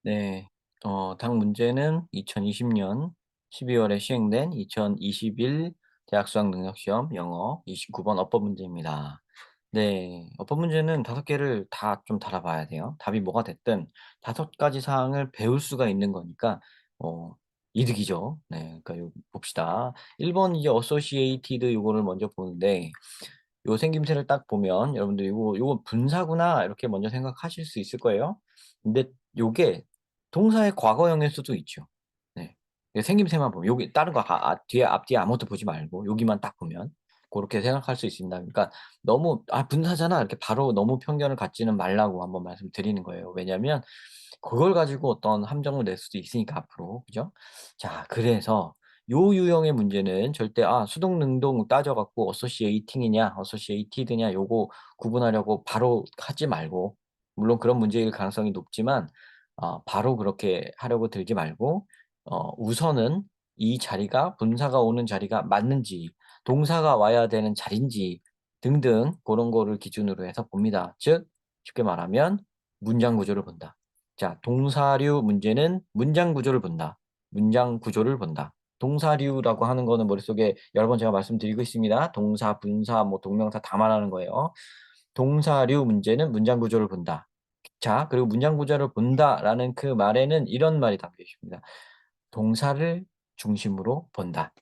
네. 당 문제는 2020년 12월에 시행된 2021 대학 수학 능력 시험 영어 29번 어법 문제입니다. 네. 어법 문제는 5 개를 다 좀 달아 봐야 돼요. 답이 뭐가 됐든 5 가지 사항을 배울 수가 있는 거니까 어 이득이죠. 네. 그러니까 요 봅시다. 1번 이제 associated 요거를 먼저 보는데 요 생김새를 딱 보면 여러분들 요거 '분사구나.' 이렇게 먼저 생각하실 수 있을 거예요. 근데 요게 동사의 과거형일 수도 있죠. 네. 이 생김새만 보면 요게 다른 거 뒤에 앞뒤에 아무것도 보지 말고 여기만 딱 보면 고렇게 생각할 수 있습니다. 그러니까 너무 '아 분사잖아.' 이렇게 바로 너무 편견을 갖지는 말라고 한번 말씀드리는 거예요. 왜냐하면 그걸 가지고 어떤 함정을 낼 수도 있으니까 앞으로. 그죠? 자 그래서 요 유형의 문제는 절대 수동 능동 따져 갖고 associating이냐 associated냐 요거 구분하려고 바로 하지 말고, 물론 그런 문제일 가능성이 높지만 바로 그렇게 하려고 들지 말고 우선은 이 자리가 분사가 오는 자리가 맞는지 동사가 와야 되는 자리인지 등등 그런 거를 기준으로 해서 봅니다. 즉 쉽게 말하면 문장 구조를 본다. 자 동사류 문제는 문장 구조를 본다. 문장 구조를 본다. 동사류라고 하는 거는 머릿속에 여러 번 제가 말씀드리고 있습니다. 동사, 분사, 뭐 동명사 다 말하는 거예요. 동사류 문제는 문장 구조를 본다. 자 그리고 문장 구조를 본다라는 그 말에는 이런 말이 담겨 있습니다. 동사를 중심으로 본다.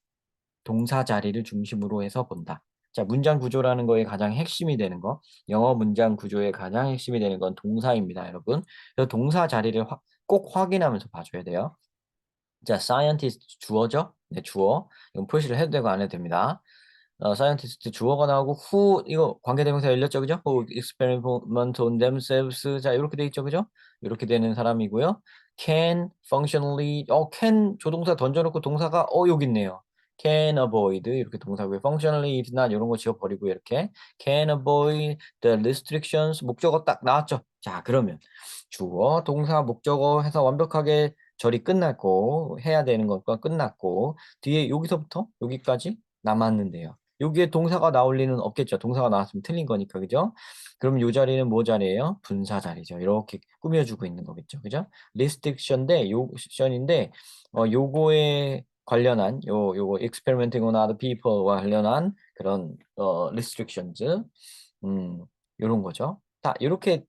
동사 자리를 중심으로 해서 본다. 자 문장 구조라는 거의 가장 핵심이 되는 거, 영어 문장 구조의 가장 핵심이 되는 건 동사입니다 여러분. 그래서 동사 자리를 꼭 확인하면서 봐 줘야 돼요. 자 scientist 주어죠? 네 주어. 이건 표시를 해도 되고 안 해도 됩니다. scientist 주어가 나오고 who 이거 관계대명사 열렸죠. 그죠? who experiment on themselves 자 요렇게 돼 있죠. 그죠? 요렇게 되는 사람이고요. can functionally can 조동사 던져 놓고 동사가 여기 있네요. can avoid 이렇게 동사고요. functionally if not 요런 거 지워 버리고 이렇게 can avoid the restrictions 목적어 딱 나왔죠. 자 그러면 주어, 동사, 목적어 해서 완벽하게 절이 끝났고 해야 되는 것과 끝났고 뒤에 여기서부터 여기까지 남았는데요. 여기에 동사가 나올 리는 없겠죠. 동사가 나왔으면 틀린 거니까. 그죠? 그럼 요 자리는 뭐 자리예요? 분사 자리죠. 이렇게 꾸며 주고 있는 거겠죠. 그죠? restriction인데 션인데 요거에 관련한 요거 experimenting on other people와 관련한 그런 restrictions 요런 거죠. 자 요렇게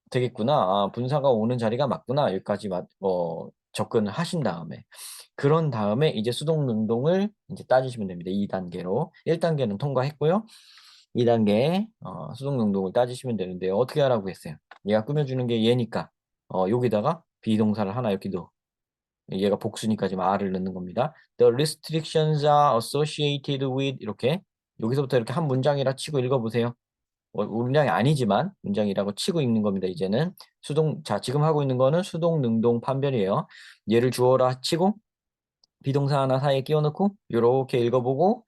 되겠구나. 분사가 오는 자리가 맞구나. 여기까지 접근을 하신 다음에 그런 다음에 이제 수동 능동을 인제 따지시면 됩니다. 2 단계로. 1 단계는 통과했고요. 2 단계 수동 능동을 따지시면 되는데요. 어떻게 하라고 했어요? 얘가 꾸며 주는 게 얘니까 여기다가 비동사를 하나 이렇게 넣어. 얘가 복수니까 지금 R을 넣는 겁니다. "The restrictions are associated with" 이렇게 여기서부터 이렇게 한 문장이라 치고 읽어 보세요. 문장이 아니지만 문장이라고 치고 읽는 겁니다 이제는. 지금 하고 있는 거는 수동 능동 판별이에요. 얘를 주어라 치고 비동사 하나 사이에 끼워 넣고 요렇게 읽어 보고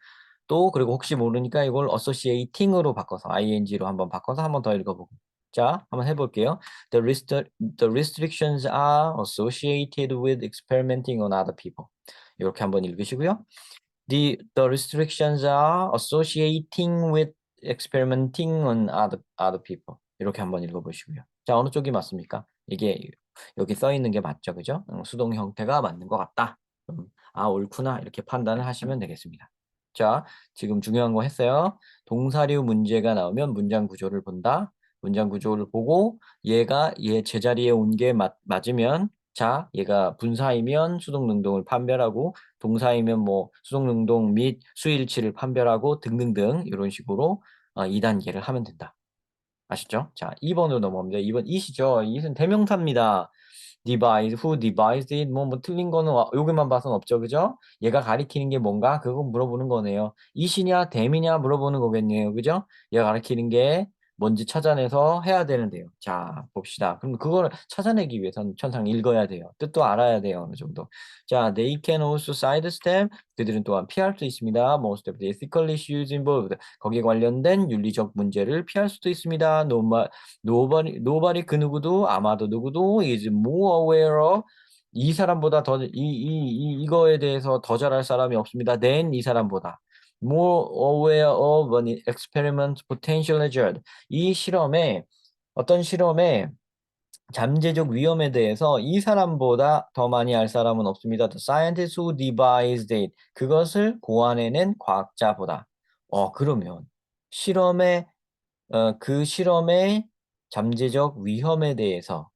또 그리고 혹시 모르니까 이걸 associating으로 바꿔서 ing로 한번 바꿔서 한번 더 읽어 보고. 자 한번 해 볼게요. The restrictions are associated with experimenting on other people. 요렇게 한번 읽으시고요. The restrictions are associating with experimenting on other people. 이렇게 한번 읽어 보시고요. 자 어느 쪽이 맞습니까? 이게 여기 써 있는 게 맞죠. 그죠? 수동 형태가 맞는 것 같다. 옳구나. 이렇게 판단을 하시면 되겠습니다. 자, 지금 중요한 거 했어요. 동사류 문제가 나오면 문장 구조를 본다. 문장 구조를 보고 얘가 얘 제자리에 온 게 맞으면 자, 얘가 분사이면 수동 능동을 판별하고 동사이면 뭐 수동 능동 및 수일치를 판별하고 등등등 이런 식으로 2 단계를 하면 된다. 아시죠? 자, 2 번으로 넘어갑니다. 2번 it이죠. it은 대명사입니다. devise, who devised it 틀린 거는 여기만 봐선 없죠. 그죠? 얘가 가리키는 게 뭔가 그거 물어보는 거네요. it이냐 them이냐 물어보는 거겠네요. 그죠? 얘가 가리키는 게 뭔지 찾아내서 해야 되는데요. 자 봅시다. 그럼 그거를 찾아내기 위해서는 천상 읽어야 돼요. 뜻도 알아야 돼요. 어느 정도. 자 they can also sidestep 그들은 또한 피할 수 있습니다. most of the ethical issues involved 거기에 관련된 윤리적 문제를 피할 수도 있습니다. nobody 그 누구도 아마도 누구도 is more aware of 이 사람보다 더 이거에 대해서 더 잘할 사람이 없습니다. than 이 사람보다 more aware of an experiment potential hazard 이 실험에 어떤 실험에 잠재적 위험에 대해서 이 사람보다 더 많이 알 사람은 없습니다. The scientist who devised it. 그것을 고안해낸 과학자보다. 그러면 실험의 그 실험의 잠재적 위험에 대해서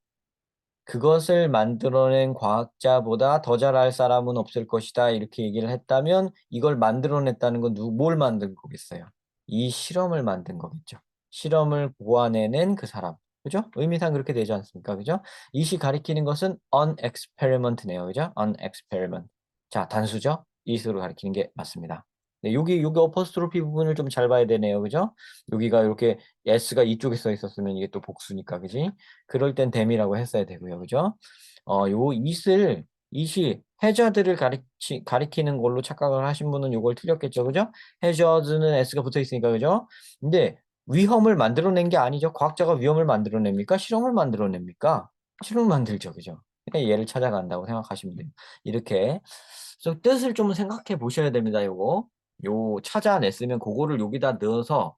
그것을 만들어낸 과학자보다 더 잘 알 사람은 없을 것이다. 이렇게 얘기를 했다면 이걸 만들어냈다는 건 뭘 만든 거겠어요? 이 실험을 만든 거겠죠. 실험을 고안해낸 그 사람. 그죠? 의미상 그렇게 되지 않습니까? 그죠? 이시 가리키는 것은 an experiment네요. 그죠? an experiment. 자, 단수죠? 이수로 가리키는 게 맞습니다. 네, 여기 어퍼스트로피 부분을 좀 잘 봐야 되네요. 그죠? 여기가 이렇게 s가 이쪽에 써 있었으면 이게 또 복수니까, 그지? 그럴 땐 댐이라고 했어야 되고요. 그죠? 요 이시 해저드를 가리키는 걸로 착각을 하신 분은 요걸 틀렸겠죠. 그죠? 해저드는 S가 붙어 있으니까. 그죠? 근데 위험을 만들어낸 게 아니죠. 과학자가 위험을 만들어냅니까? 실험을 만들어냅니까? 실험을 만들죠. 그죠? 그냥 얘를 찾아간다고 생각하시면 돼요. 이렇게. 그래서 뜻을 좀 생각해 보셔야 됩니다. 요 찾아냈으면 그거를 여기다 넣어서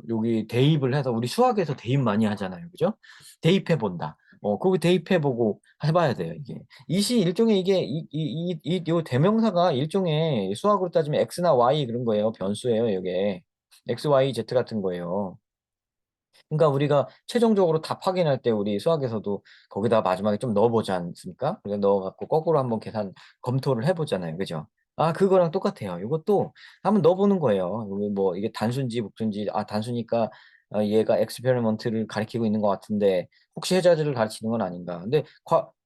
여기 대입을 해서 우리 수학에서 대입 많이 하잖아요. 그죠? 대입해 본다. 그거 대입해보고 해봐야 돼요, 이게. 이시 일종의 이게, 요 대명사가 일종의 수학으로 따지면 X나 Y 그런 거예요. 변수예요, 이게. X, Y, Z 같은 거예요. 그러니까 우리가 최종적으로 답 확인할 때 우리 수학에서도 거기다 마지막에 좀 넣어보지 않습니까? 그래서 넣어갖고 거꾸로 한번 계산 검토를 해보잖아요. 그죠? 아, 그거랑 똑같아요. 이것도 한번 넣어보는 거예요. 여기 뭐 이게 단순지, 복순지, 단수니까 얘가 엑스페리먼트를 가리키고 있는 것 같은데 혹시 해자들을 가르치는 건 아닌가. 근데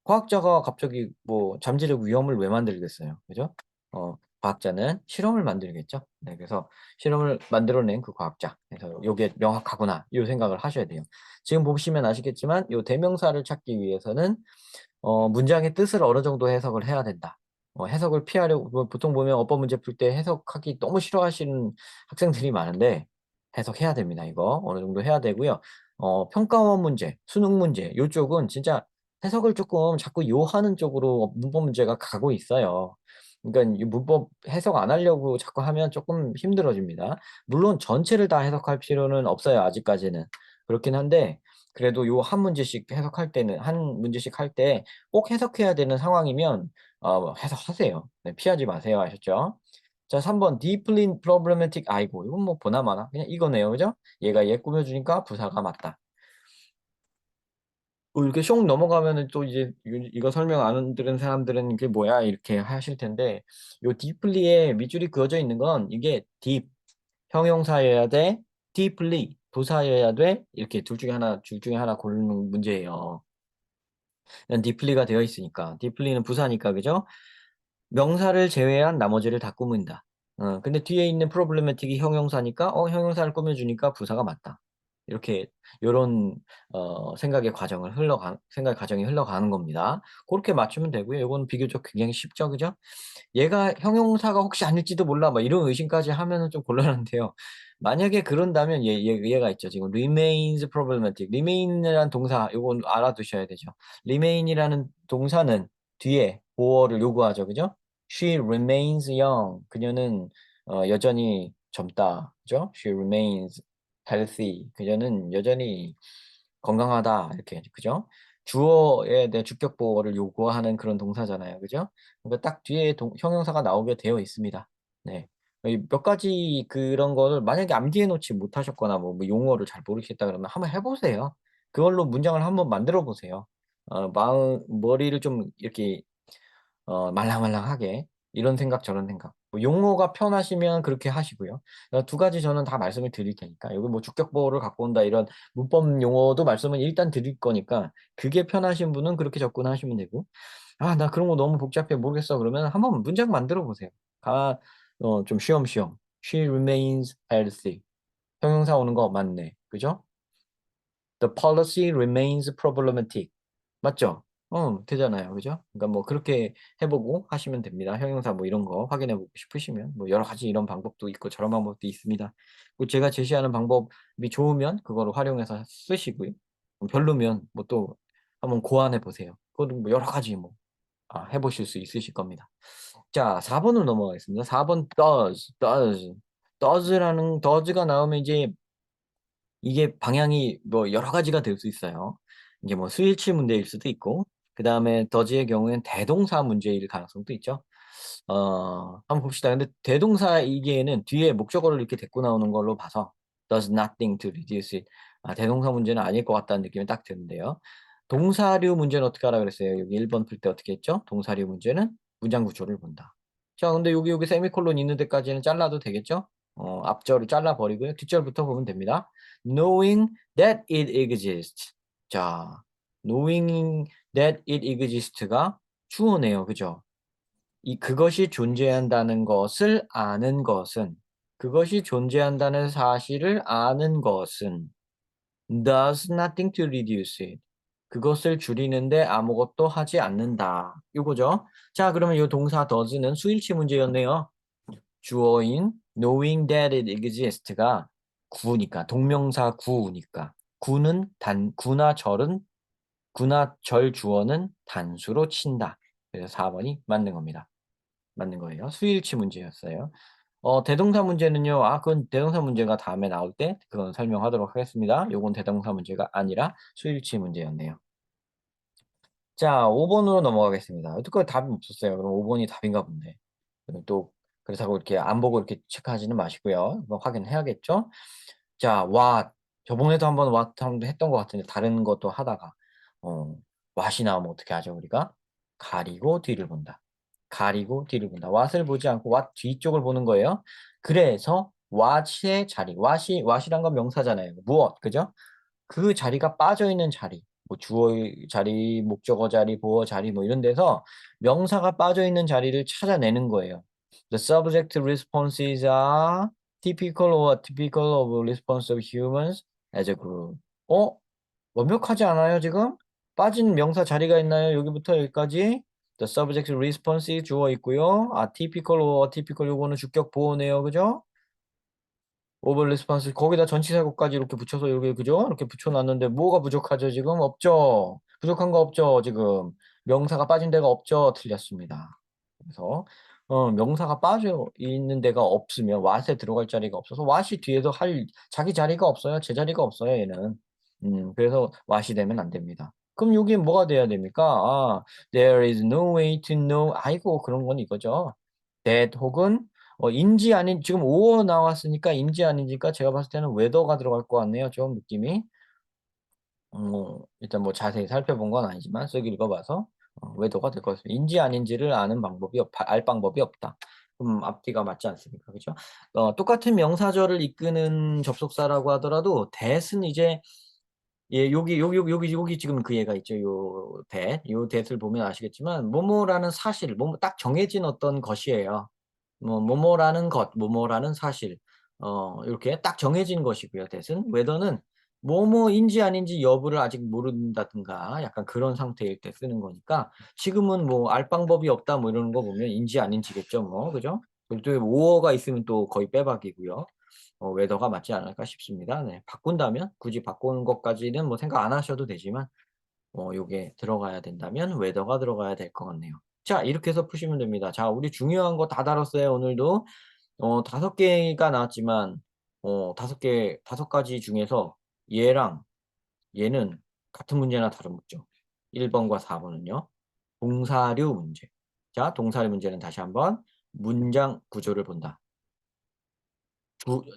과학자가 갑자기 뭐 잠재적 위험을 왜 만들겠어요? 그죠? 과학자는 실험을 만들겠죠. 네, 그래서 실험을 만들어낸 그 과학자. 그래서 요게 명확하구나. 이 생각을 하셔야 돼요. 지금 보시면 아시겠지만 요 대명사를 찾기 위해서는 문장의 뜻을 어느 정도 해석을 해야 된다. 해석을 피하려고 보통 보면 어법 문제 풀 때 해석하기 너무 싫어하시는 학생들이 많은데 해석해야 됩니다. 이거 어느 정도 해야 되고요. 평가원 문제, 수능 문제 요쪽은 진짜 해석을 조금 자꾸 요하는 쪽으로 문법 문제가 가고 있어요. 그러니까 이 문법 해석 안 하려고 자꾸 하면 조금 힘들어집니다. 물론 전체를 다 해석할 필요는 없어요. 아직까지는. 그렇긴 한데 그래도 요 한 문제씩 해석할 때는 한 문제씩 할 때 꼭 해석해야 되는 상황이면 해석하세요. 네, 피하지 마세요. 아셨죠? 자, 3번 deeply problematic. 아이고, 이건 뭐 보나마나 그냥 이거네요. 그죠? 얘가 얘 꾸며주니까 부사가 맞다. 이렇게 쇽 넘어가면은 또 이제 이거 설명 안 들은 사람들은 이게 뭐야 이렇게 하실 텐데 요 deeply에 밑줄이 그어져 있는 건 이게 deep 형용사여야 돼, deeply 부사여야 돼 이렇게 둘 중에 하나 고르는 문제예요. deeply가 되어 있으니까 deeply는 부사니까 그죠? 명사를 제외한 나머지를 다 꾸민다. 근데 뒤에 있는 problematic이 형용사니까 형용사를 꾸며주니까 부사가 맞다. 이렇게 요런 생각 과정이 흘러가는 겁니다. 그렇게 맞추면 되고요. 이건 비교적 굉장히 쉽죠, 그죠? 얘가 형용사가 혹시 아닐지도 몰라, 막 이런 의심까지 하면은 좀 곤란한데요. 만약에 그런다면 얘가 있죠. 지금 remains problematic. remain이라는 동사, 요건 알아두셔야 되죠. remain이라는 동사는 뒤에 보어를 요구하죠. 그죠? She remains young. 그녀는 여전히 젊다. 그죠? She remains healthy. 그녀는 여전히 건강하다. 이렇게, 그죠? 주어에 대한 주격 보어를 요구하는 그런 동사잖아요. 그죠? 그러니까 딱 뒤에 형용사가 나오게 되어 있습니다. 네. 몇 가지 그런 거를 만약에 암기해 놓지 못하셨거나 뭐 용어를 잘 모르겠다 그러면 한번 해보세요. 그걸로 문장을 한번 만들어 보세요. 머리를 좀 이렇게 말랑말랑하게 이런 생각 저런 생각 뭐 용어가 편하시면 그렇게 하시고요. 두 가지 저는 다 말씀을 드릴 테니까 여기 뭐 주격보호를 갖고 온다 이런 문법 용어도 말씀을 일단 드릴 거니까 그게 편하신 분은 그렇게 접근하시면 되고 나 그런 거 너무 복잡해 모르겠어 그러면 한번 문장 만들어 보세요. 좀 쉬엄쉬엄 She remains healthy. 형용사 오는 거 맞네. 그죠? The policy remains problematic. 맞죠? 되잖아요. 그죠? 그러니까 뭐 그렇게 해보고 하시면 됩니다. 형용사 뭐 이런 거 확인해보고 싶으시면 뭐 여러 가지 이런 방법도 있고 저런 방법도 있습니다. 제가 제시하는 방법이 좋으면 그거를 활용해서 쓰시고요. 별로면 뭐 또 한번 고안해 보세요. 그것도 뭐 여러 가지 뭐 해보실 수 있으실 겁니다. 자, 4번으로 넘어가겠습니다. 4번 does가 나오면 이제 이게 방향이 뭐 여러 가지가 될 수 있어요. 이게 뭐 수일치 문제일 수도 있고, 그다음에 더지의 경우에는 대동사 문제일 가능성도 있죠. 한번 봅시다. 근데 대동사이기에는 뒤에 목적어를 이렇게 데리고 나오는 걸로 봐서 does nothing to reduce it. 대동사 문제는 아닐 것 같다는 느낌이 딱 드는데요. 동사류 문제는 어떻게 하라 그랬어요? 여기 1번 풀 때 어떻게 했죠? 동사류 문제는 문장 구조를 본다. 자, 근데 여기 세미콜론 있는 데까지는 잘라도 되겠죠? 앞절을 잘라 버리고요. 뒷절부터 보면 됩니다. Knowing that it exists. 자, knowing that it exists가 주어네요. 그죠? 그것이 존재한다는 것을 아는 것은, 그것이 존재한다는 사실을 아는 것은 does nothing to reduce it. 그것을 줄이는데 아무것도 하지 않는다. 이거죠. 자, 그러면 이 동사 does는 수일치 문제였네요. 주어인 knowing that it exists가 구니까, 동명사 구니까, 구나 절 주어는 단수로 친다. 그래서 4번이 맞는 겁니다. 맞는 거예요. 수일치 문제였어요. 대동사 문제는요. 그건 대동사 문제가 다음에 나올 때 그건 설명하도록 하겠습니다. 요건 대동사 문제가 아니라 수일치 문제였네요. 자, 5번으로 넘어가겠습니다. 어떻게 답이 없었어요. 그럼 5번이 답인가 본데. 또 그렇다고 이렇게 안 보고 이렇게 체크하지는 마시고요. 한번 확인해야겠죠? 자, what. 저번에도 한번 what 한번 했던 것 같은데 다른 것도 하다가 what이 나오면 어떻게 하죠, 우리가? 가리고 뒤를 본다. 가리고 뒤를 본다. what을 보지 않고 what 뒤쪽을 보는 거예요. 그래서 what의 자리. what이란 건 명사잖아요. 무엇, 그죠? 그 자리가 빠져 있는 자리. 뭐 주어의 자리, 목적어 자리, 보어 자리 뭐 이런 데서 명사가 빠져 있는 자리를 찾아내는 거예요. The subject responses are typical or atypical of response of humans as a group. 완벽하지 않아요, 지금? 빠진 명사 자리가 있나요? 여기부터 여기까지. The subject response 주어 있고요. atypical or atypical 요거는 주격 보어네요. 그죠? 오버 레스판스 거기다 전치사구까지 이렇게 붙여서 여기 그죠? 이렇게 붙여놨는데 뭐가 부족하죠 지금? 없죠. 부족한 거 없죠 지금. 명사가 빠진 데가 없죠. 틀렸습니다. 그래서 명사가 빠져 있는 데가 없으면 what에 들어갈 자리가 없어서 what이 뒤에서 할 자기 자리가 없어요. 제 자리가 없어요 얘는. 그래서 what이 되면 안 됩니다. 그럼 여기 뭐가 돼야 됩니까? there is no way to know. 아이고 그런 건 이거죠. that 혹은 인지 아닌 지금 5어 나왔으니까 인지 아닌지가 제가 봤을 때는 whether가 들어갈 것 같네요. 좀 느낌이. 일단 뭐 자세히 살펴본 건 아니지만 쓱 읽어봐서 whether가 될 것 같습니다. 인지 아닌지를 아는 알 방법이 없다. 앞뒤가 맞지 않습니까? 그죠? 똑같은 명사절을 이끄는 접속사라고 하더라도 that은 이제 여기 지금 그 얘가 있죠. 요 that을 보면 아시겠지만 뭐뭐라는 사실, 뭐뭐 딱 정해진 어떤 것이에요. 뭐뭐라는 것, 뭐뭐라는 사실, 이렇게 딱 정해진 것이고요. that은 whether는 뭐뭐인지 아닌지 여부를 아직 모른다든가 약간 그런 상태일 때 쓰는 거니까 지금은 뭐 알 방법이 없다 뭐 이러는 거 보면 인지 아닌지겠죠, 뭐 그죠? 그리고 또 오어가 있으면 또 거의 빼박이고요. whether가 맞지 않을까 싶습니다. 네, 바꾼다면 굳이 바꾸는 것까지는 뭐 생각 안 하셔도 되지만 요게 들어가야 된다면 whether가 들어가야 될 것 같네요. 자, 이렇게 해서 푸시면 됩니다. 자, 우리 중요한 거 다 다뤘어요, 오늘도. 5개가 나왔지만, 5가지 중에서 얘랑 얘는 같은 문제나 다른 문제. 1번과 4번은요. 동사류 문제. 자, 동사류 문제는 다시 한번 문장 구조를 본다.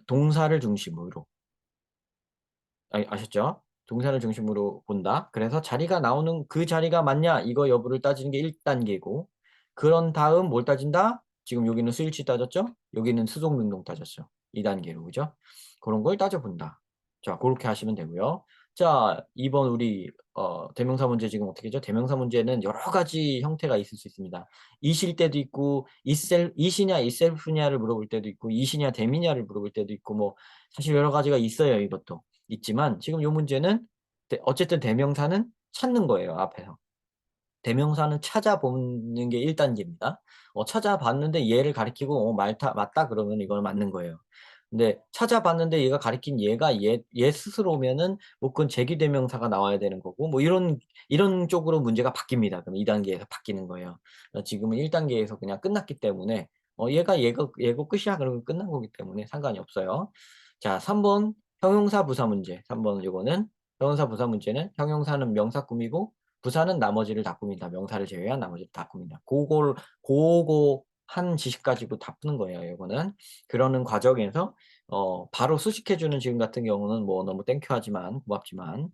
동사를 중심으로. 아셨죠? 동사를 중심으로 본다. 그래서 자리가 나오는 그 자리가 맞냐 이거 여부를 따지는 게 1단계고 그런 다음 뭘 따진다? 지금 여기는 수일치 따졌죠? 여기는 수동 능동 따졌죠. 2단계로 그죠? 그런 걸 따져본다. 자, 그렇게 하시면 되고요. 자, 2번 우리 대명사 문제 지금 어떻게 죠? 대명사 문제는 여러 가지 형태가 있을 수 있습니다. 이실 때도 있고 이시냐 이셀프냐를 물어볼 때도 있고 이시냐 대미냐를 물어볼 때도 있고 뭐 사실 여러 가지가 있어요, 이것도. 있지만 지금 요 문제는 어쨌든 대명사는 찾는 거예요, 앞에서. 대명사는 찾아보는 게 1단계입니다. 찾아봤는데 얘를 가리키고 맞다 그러면 이건 맞는 거예요. 근데 찾아봤는데 얘가 가리킨 얘가 얘 스스로면은 뭐 그건 제기대명사가 나와야 되는 거고 뭐 이런 쪽으로 문제가 바뀝니다. 그럼 2단계에서 바뀌는 거예요. 지금은 1단계에서 그냥 끝났기 때문에 얘가 얘고 끝이야 그러면 끝난 거기 때문에 상관이 없어요. 자, 3번 형용사 부사 문제. 3번 요거는 형용사 부사 문제는 형용사는 명사 꾸미고 부사는 나머지를 다 꾸민다. 명사를 제외한 나머지를 다 꾸민다. 고거 한 지식 가지고 다 푸는 거예요, 이거는. 그러는 과정에서 바로 수식해 주는 지금 같은 경우는 뭐 너무 땡큐하지만 고맙지만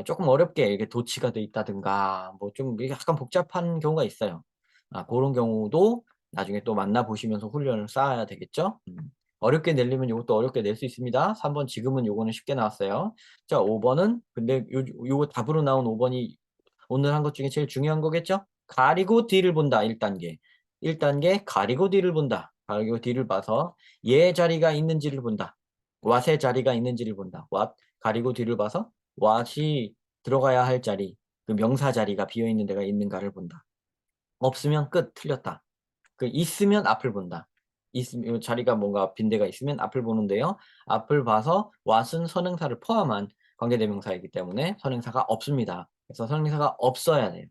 쪼끔 어렵게 이게 도치가 돼 있다든가 뭐 좀 이게 약간 복잡한 경우가 있어요. 고런 경우도 나중에 또 만나 보시면서 훈련을 쌓아야 되겠죠? 어렵게 내려면 요것도 어렵게 낼 수 있습니다. 3번 지금은 요거는 쉽게 나왔어요. 자 5 번은 근데 요거 답으로 나온 5 번이 오늘 한 것 중에 제일 중요한 거겠죠? 가리고 뒤를 본다 1 단계. 1 단계 가리고 뒤를 본다. 가리고 뒤를 봐서 얘 자리가 있는지를 본다. what의 자리가 있는지를 본다. what 가리고 뒤를 봐서 what이 들어가야 할 자리, 그 명사 자리가 비어 있는 데가 있는가를 본다. 없으면 끝. 틀렸다. 그 있으면 앞을 본다. 있으면 자리가 뭔가 빈 데가 있으면 앞을 보는데요. 앞을 봐서 what은 선행사를 포함한 관계대명사이기 때문에 선행사가 없습니다. 그래서 선행사가 없어야 돼요.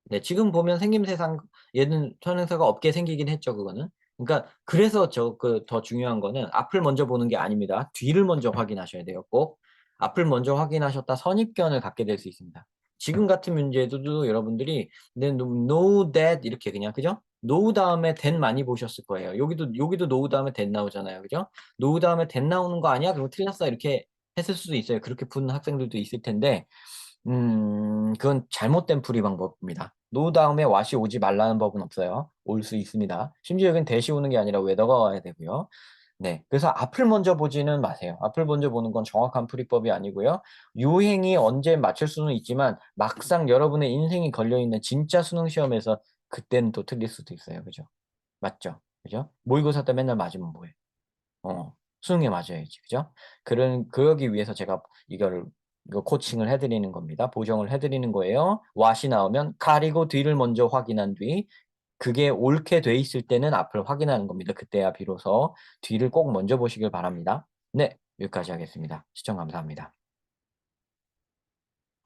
네 지금 보면 생김새상 얘는 선행사가 없게 생기긴 했죠 그거는. 그러니까 그래서 더 중요한 거는 앞을 먼저 보는 게 아닙니다. 뒤를 먼저 확인하셔야 돼요 꼭. 앞을 먼저 확인하셨다 선입견을 갖게 될 수 있습니다. 지금 같은 문제도 여러분들이 네 know that 이렇게 그냥 그죠? know 다음에 that 많이 보셨을 거예요. 여기도 know 다음에 that 나오잖아요. 그죠? know 다음에 that 나오는 거 아니야? 그럼 틀렸어. 이렇게 했을 수도 있어요. 그렇게 푸는 학생들도 있을 텐데 그건 잘못된 풀이 방법입니다. 노 다음에 what이 오지 말라는 법은 없어요. 올 수 있습니다. 심지어 여긴 that이 오는 게 아니라 whether가 와야 되고요. 네. 그래서 앞을 먼저 보지는 마세요. 앞을 먼저 보는 건 정확한 풀이법이 아니고요. 유행이 언제 맞출 수는 있지만 막상 여러분의 인생이 걸려 있는 진짜 수능 시험에서 그때는 또 틀릴 수도 있어요. 그죠? 맞죠? 그죠? 모의고사 때 맨날 맞으면 뭐해? 수능에 맞아야지. 그죠? 그러기 위해서 제가 이거 코칭을 해 드리는 겁니다. 보정을 해 드리는 거예요. what이 나오면 가리고 뒤를 먼저 확인한 뒤 그게 옳게 돼 있을 때는 앞을 확인하는 겁니다. 그때야 비로소 뒤를 꼭 먼저 보시길 바랍니다. 네. 여기까지 하겠습니다. 시청 감사합니다.